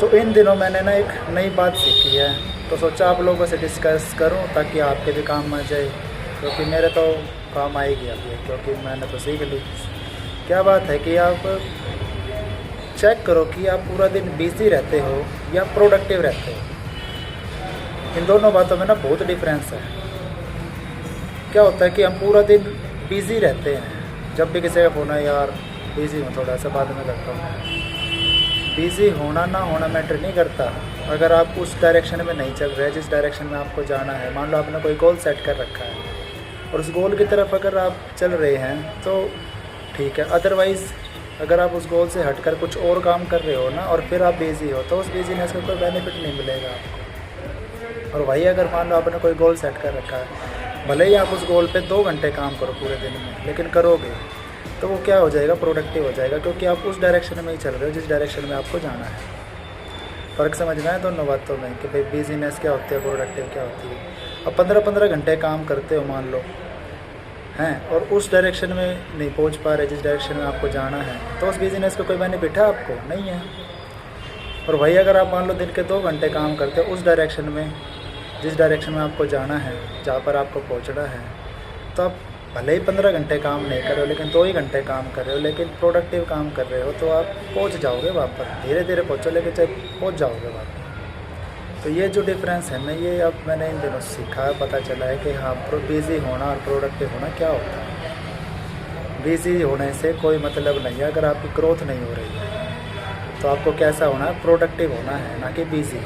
तो इन दिनों मैंने ना एक नई बात सीखी है, तो सोचा आप लोगों से डिस्कस करूं ताकि आपके भी काम आ जाए, क्योंकि मेरे तो काम आएगी अभी, क्योंकि मैंने तो सीख ली। क्या बात है कि आप चेक करो कि आप पूरा दिन बिज़ी रहते हो या प्रोडक्टिव रहते हो। इन दोनों बातों में ना बहुत डिफरेंस है। क्या होता है कि हम पूरा दिन बिज़ी रहते हैं, जब भी किसी का फ़ोन है, यार बिज़ी हूँ, थोड़ा सा बाद में करता हूँ। बिज़ी होना ना होना मैटर नहीं करता। अगर आप उस डायरेक्शन में नहीं चल रहे जिस डायरेक्शन में आपको जाना है, मान लो आपने कोई गोल सेट कर रखा है और उस गोल की तरफ अगर आप चल रहे हैं तो ठीक है। अदरवाइज़ अगर आप उस गोल से हटकर कुछ और काम कर रहे हो ना और फिर आप बिज़ी हो, तो उस बिज़ीनेस का कोई बेनिफिट नहीं मिलेगा आपको। और वही अगर मान लो आपने कोई गोल सेट कर रखा है, भले ही आप उस गोल पे 2 घंटे काम करो पूरे दिन में, लेकिन करोगे तो वो क्या हो जाएगा, प्रोडक्टिव हो जाएगा, क्योंकि आप उस डायरेक्शन में ही चल रहे हो जिस डायरेक्शन में आपको जाना है। फ़र्क समझना है दोनों बातों में कि भाई बिज़ीनेस क्या होती है, प्रोडक्टिव क्या होती है। अब 15-15 घंटे काम करते हो मान लो हैं, और उस डायरेक्शन में नहीं पहुंच पा रहे जिस डायरेक्शन में आपको जाना है, तो उस बिज़नेस का कोई बेनिफिट है आपको? नहीं है। और वही अगर आप मान लो दिन के 2 घंटे काम करते हो उस डायरेक्शन में जिस डायरेक्शन में आपको जाना है, जहाँ पर आपको पहुँचना है, तो आप भले ही 15 घंटे काम नहीं कर रहे हो, लेकिन 2 ही घंटे काम कर रहे हो, लेकिन प्रोडक्टिव काम कर रहे हो, तो आप पहुँच जाओगे वापस। धीरे धीरे पहुँचो, लेकिन चाहे पहुँच जाओगे वापस। तो ये जो डिफरेंस है ना, ये अब मैंने इन दिनों सीखा है, पता चला है कि हाँ, बिज़ी होना और प्रोडक्टिव होना क्या होता है। बिज़ी होने से कोई मतलब नहीं है। अगर आपकी ग्रोथ नहीं हो रही है तो आपको कैसा होना है, प्रोडक्टिव होना है, ना कि बिज़ी।